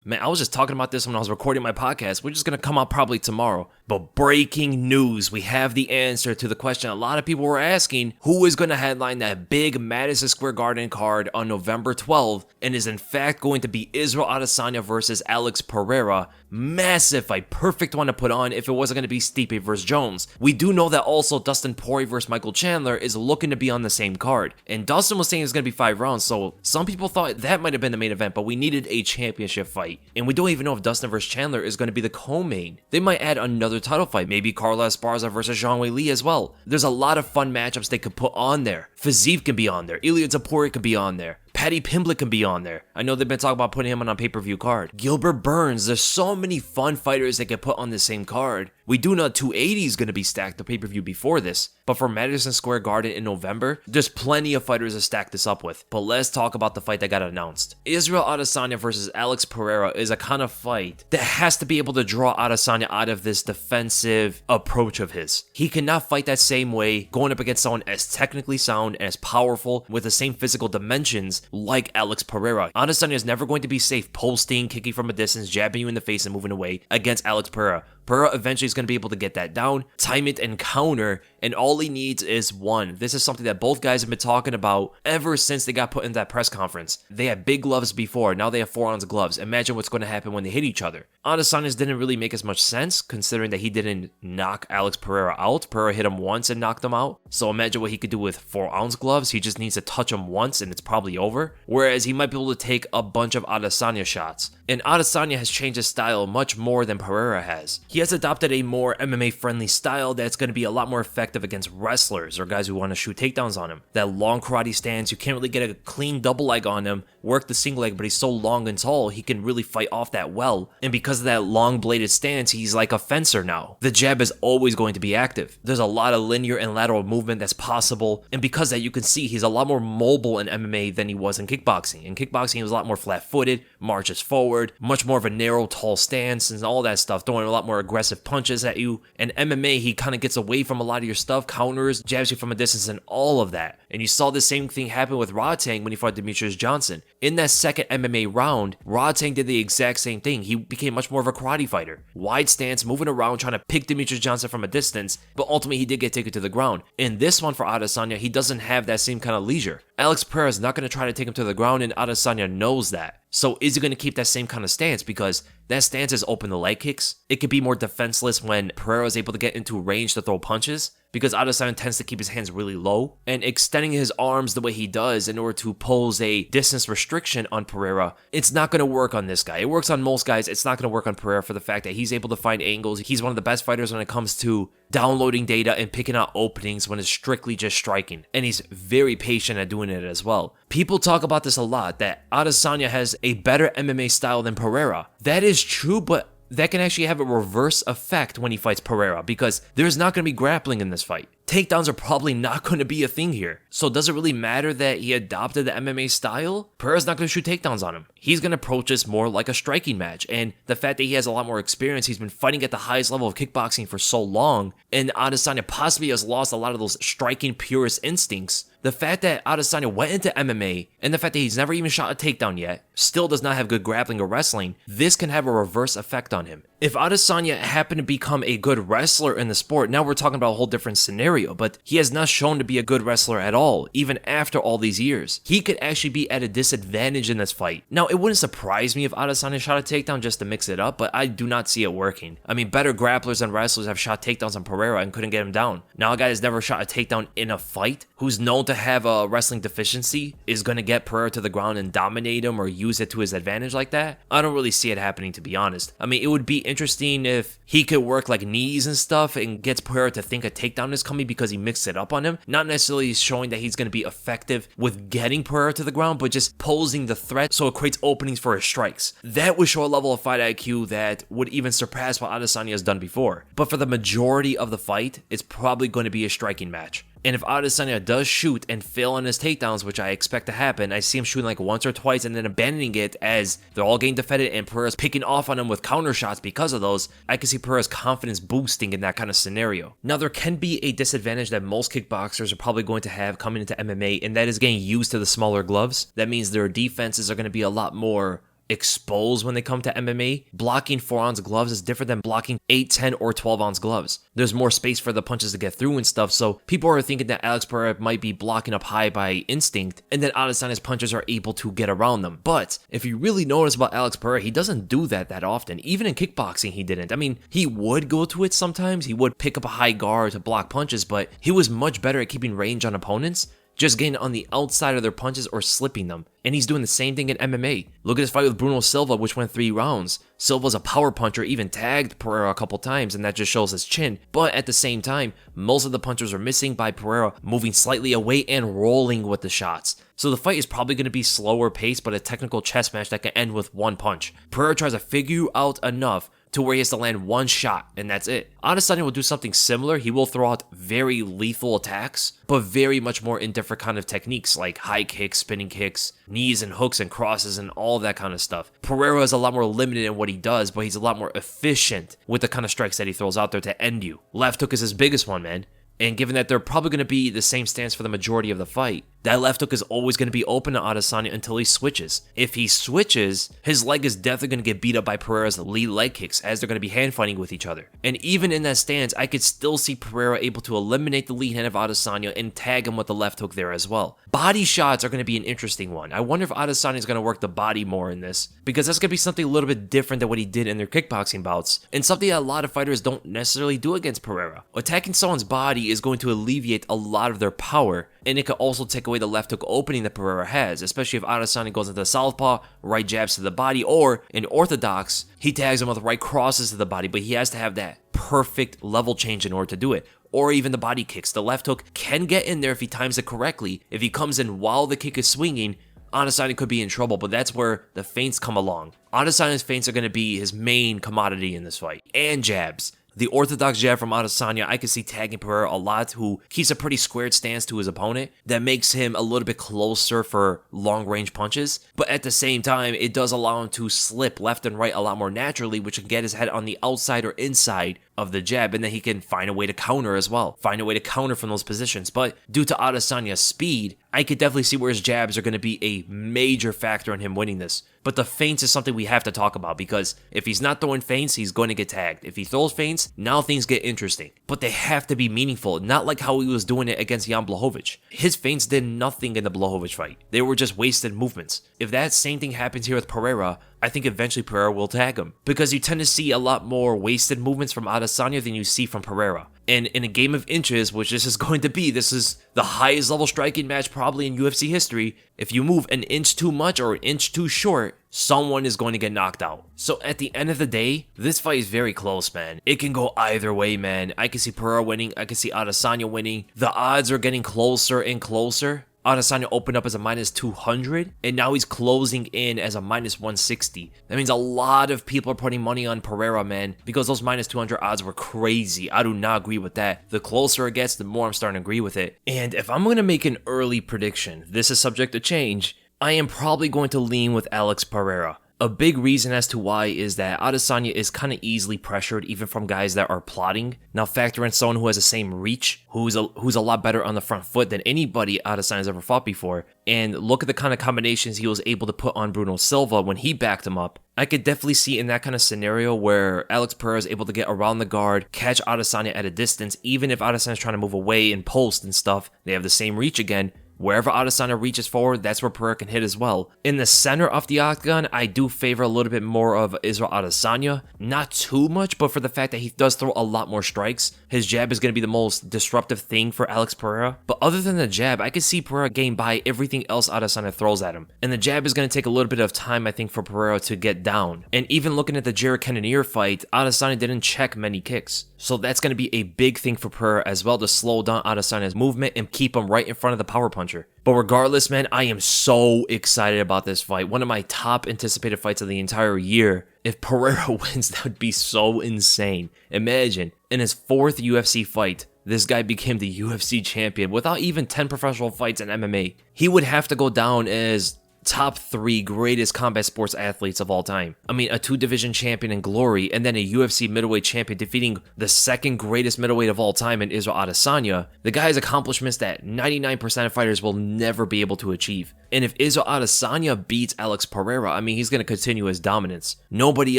Man, I was just talking about this when I was recording my podcast, which is going to come out probably tomorrow. But breaking news, we have the answer to the question a lot of people were asking, who is going to headline that big Madison Square Garden card on November 12th, and is in fact going to be Israel Adesanya versus Alex Pereira. Massive fight, perfect one to put on if it wasn't going to be Stipe versus Jones. We do know that also Dustin Poirier versus Michael Chandler is looking to be on the same card, and Dustin was saying it's going to be 5 rounds, so some people thought that might have been the main event, but we needed a championship fight, and we don't even know if Dustin versus Chandler is going to be the co-main. They might add another title fight, maybe Carla Esparza versus Zhang Weili as well. There's a lot of fun matchups they could put on there. Fiziev can be on there, Ilia Topuria can be on there, Paddy Pimblett can be on there. I know they've been talking about putting him on a pay-per-view card. Gilbert Burns, there's so many fun fighters they could put on the same card. We do know 280 is going to be stacked the pay-per-view before this, but for Madison Square Garden in November, there's plenty of fighters to stack this up with. But let's talk about the fight that got announced. Israel Adesanya versus Alex Pereira is a kind of fight that has to be able to draw Adesanya out of this defensive approach of his. He cannot fight that same way, going up against someone as technically sound and as powerful with the same physical dimensions like Alex Pereira. Adesanya is never going to be safe posting, kicking from a distance, jabbing you in the face and moving away against Alex Pereira. Pereira eventually is going to be able to get that down, time it, and counter, and all he needs is one. This is something that both guys have been talking about ever since they got put in that press conference. They had big gloves before, now they have 4-ounce gloves. Imagine what's going to happen when they hit each other. Adesanya's didn't really make as much sense, considering that he didn't knock Alex Pereira out. Pereira hit him once and knocked him out. So imagine what he could do with 4-ounce gloves. He just needs to touch him once and it's probably over. Whereas he might be able to take a bunch of Adesanya shots. And Adesanya has changed his style much more than Pereira has. He has adopted a more MMA-friendly style that's going to be a lot more effective against wrestlers or guys who want to shoot takedowns on him. That long karate stance, you can't really get a clean double leg on him, work the single leg, but he's so long and tall, he can really fight off that well. And because of that long bladed stance, he's like a fencer now. The jab is always going to be active. There's a lot of linear and lateral movement that's possible, and because of that, you can see he's a lot more mobile in MMA than he was in kickboxing. In kickboxing, he was a lot more flat-footed, marches forward, much more of a narrow, tall stance, and all that stuff, throwing a lot more aggressive punches at you. In MMA, he kind of gets away from a lot of your stuff, counters, jabs you from a distance, and all of that. And you saw the same thing happen with Rodtang when he fought Demetrius Johnson. In that second MMA round, Rodtang did the exact same thing. He became much more of a karate fighter. Wide stance, moving around, trying to pick Demetrius Johnson from a distance, but ultimately he did get taken to the ground. In this one for Adesanya, he doesn't have that same kind of leisure. Alex Pereira is not going to try to take him to the ground, and Adesanya knows that. So is he going to keep that same kind of stance? Because that stance is open to leg kicks. It could be more defenseless when Pereira is able to get into range to throw punches, because Adesanya tends to keep his hands really low, and extending his arms the way he does in order to pose a distance restriction on Pereira, it's not going to work on this guy. It works on most guys. It's not going to work on Pereira for the fact that he's able to find angles. He's one of the best fighters when it comes to downloading data and picking out openings when it's strictly just striking, and he's very patient at doing it as well. People talk about this a lot, that Adesanya has a better MMA style than Pereira. That is true, but that can actually have a reverse effect when he fights Pereira, because there's not going to be grappling in this fight. Takedowns are probably not going to be a thing here. So does it really matter that he adopted the MMA style? Pereira's not going to shoot takedowns on him. He's going to approach this more like a striking match. And the fact that he has a lot more experience, he's been fighting at the highest level of kickboxing for so long, and Adesanya possibly has lost a lot of those striking purist instincts. The fact that Adesanya went into MMA, and the fact that he's never even shot a takedown yet, still does not have good grappling or wrestling, this can have a reverse effect on him. If Adesanya happened to become a good wrestler in the sport, now we're talking about a whole different scenario, but he has not shown to be a good wrestler at all, even after all these years. He could actually be at a disadvantage in this fight. Now, it wouldn't surprise me if Adesanya shot a takedown just to mix it up, but I do not see it working. I mean, better grapplers and wrestlers have shot takedowns on Pereira and couldn't get him down. Now, a guy that's never shot a takedown in a fight, who's known to have a wrestling deficiency, is going to get Pereira to the ground and dominate him or use it to his advantage like that? I don't really see it happening, to be honest. I mean, it would be interesting if he could work like knees and stuff and gets Pereira to think a takedown is coming because he mixed it up on him. Not necessarily showing that he's going to be effective with getting Pereira to the ground, but just posing the threat so it creates openings for his strikes. That would show a level of fight IQ that would even surpass what Adesanya has done before. But for the majority of the fight, it's probably going to be a striking match. And if Adesanya does shoot and fail on his takedowns, which I expect to happen, I see him shooting like once or twice and then abandoning it as they're all getting defended and Pereira's picking off on him with counter shots because of those, I can see Pereira's confidence boosting in that kind of scenario. Now, there can be a disadvantage that most kickboxers are probably going to have coming into MMA, and that is getting used to the smaller gloves. That means their defenses are going to be a lot more exposed when they come to MMA. Blocking 4-ounce gloves is different than blocking 8, 10, or 12-ounce gloves. There's more space for the punches to get through and stuff, so people are thinking that Alex Pereira might be blocking up high by instinct, and then Adesanya's punches are able to get around them. But if you really notice about Alex Pereira, he doesn't do that often. Even in kickboxing, he didn't. I mean, he would go to it sometimes. He would pick up a high guard to block punches, but he was much better at keeping range on opponents, just getting on the outside of their punches or slipping them. And he's doing the same thing in MMA. Look at his fight with Bruno Silva, which went 3 rounds. Silva's a power puncher, even tagged Pereira a couple times, and that just shows his chin. But at the same time, most of the punches are missing by Pereira moving slightly away and rolling with the shots. So the fight is probably going to be slower paced, but a technical chess match that can end with one punch. Pereira tries to figure you out enough to where he has to land one shot, and that's it. Adesanya will do something similar. He will throw out very lethal attacks, but very much more in different kind of techniques like high kicks, spinning kicks, knees and hooks and crosses and all of that kind of stuff. Pereira is a lot more limited in what he does, but he's a lot more efficient with the kind of strikes that he throws out there to end you. Left hook is his biggest one, man. And given that they're probably going to be the same stance for the majority of the fight, that left hook is always going to be open to Adesanya until he switches. If he switches, his leg is definitely going to get beat up by Pereira's lead leg kicks as they're going to be hand fighting with each other. And even in that stance, I could still see Pereira able to eliminate the lead hand of Adesanya and tag him with the left hook there as well. Body shots are going to be an interesting one. I wonder if Adesanya is going to work the body more in this, because that's going to be something a little bit different than what he did in their kickboxing bouts, and something that a lot of fighters don't necessarily do against Pereira. Attacking someone's body is going to alleviate a lot of their power, and it could also take away the left hook opening that Pereira has, especially if Adesanya goes into the southpaw, right jabs to the body, or in orthodox, he tags him with right crosses to the body, but he has to have that perfect level change in order to do it. Or even the body kicks. The left hook can get in there if he times it correctly. If he comes in while the kick is swinging, Adesanya could be in trouble, but that's where the feints come along. Adesanya's feints are going to be his main commodity in this fight, and jabs. The orthodox jab from Adesanya, I can see tagging Pereira a lot, who keeps a pretty squared stance to his opponent. That makes him a little bit closer for long-range punches. But at the same time, it does allow him to slip left and right a lot more naturally, which can get his head on the outside or inside of the jab, and then he can find a way to counter as well. Find a way to counter from those positions. But due to Adesanya's speed, I could definitely see where his jabs are going to be a major factor in him winning this. But the feints is something we have to talk about, because if he's not throwing feints, he's going to get tagged. If he throws feints, now things get interesting. But they have to be meaningful, not like how he was doing it against Jan Blachowicz. His feints did nothing in the Blachowicz fight. They were just wasted movements. If that same thing happens here with Pereira, I think eventually Pereira will tag him, because you tend to see a lot more wasted movements from Adesanya than you see from Pereira. And in a game of inches, which this is going to be, this is the highest level striking match probably in UFC history. If you move an inch too much or an inch too short, someone is going to get knocked out. So at the end of the day, this fight is very close, man. It can go either way, man. I can see Pereira winning. I can see Adesanya winning. The odds are getting closer and closer. Adesanya opened up as a minus 200, and now he's closing in as a minus 160. That means a lot of people are putting money on Pereira, man, because those minus 200 odds were crazy. I do not agree with that. The closer it gets, the more I'm starting to agree with it. And if I'm going to make an early prediction, this is subject to change, I am probably going to lean with Alex Pereira. A big reason as to why is that Adesanya is kind of easily pressured, even from guys that are plotting. Now factor in someone who has the same reach, who's a lot better on the front foot than anybody Adesanya's ever fought before, and look at the kind of combinations he was able to put on Bruno Silva when he backed him up. I could definitely see in that kind of scenario where Alex Pereira is able to get around the guard, catch Adesanya at a distance, even if Adesanya's trying to move away and post and stuff, they have the same reach again. Wherever Adesanya reaches forward, that's where Pereira can hit as well. In the center of the octagon, I do favor a little bit more of Israel Adesanya. Not too much, but for the fact that he does throw a lot more strikes, his jab is going to be the most disruptive thing for Alex Pereira. But other than the jab, I can see Pereira getting by everything else Adesanya throws at him. And the jab is going to take a little bit of time, I think, for Pereira to get down. And even looking at the Jared Cannonier fight, Adesanya didn't check many kicks. So that's going to be a big thing for Pereira as well, to slow down Adesanya's movement and keep him right in front of the power puncher. But regardless, man, I am so excited about this fight. One of my top anticipated fights of the entire year. If Pereira wins, that would be so insane. Imagine, in his 4th UFC fight, this guy became the UFC champion without even 10 professional fights in MMA. He would have to go down as top 3 greatest combat sports athletes of all time. I mean, a 2-division champion in Glory, and then a UFC middleweight champion defeating the second greatest middleweight of all time in Israel Adesanya. The guy has accomplishments that 99% of fighters will never be able to achieve. And if Israel Adesanya beats Alex Pereira, I mean, he's going to continue his dominance. Nobody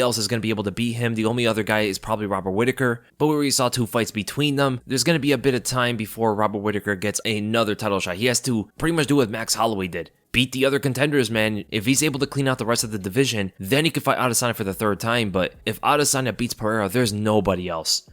else is going to be able to beat him. The only other guy is probably Robert Whittaker, but we already saw 2 fights between them. There's going to be a bit of time before Robert Whittaker gets another title shot. He has to pretty much do what Max Holloway did. Beat the other contenders, man. If he's able to clean out the rest of the division, then he could fight Adesanya for the 3rd time. But if Adesanya beats Pereira, there's nobody else.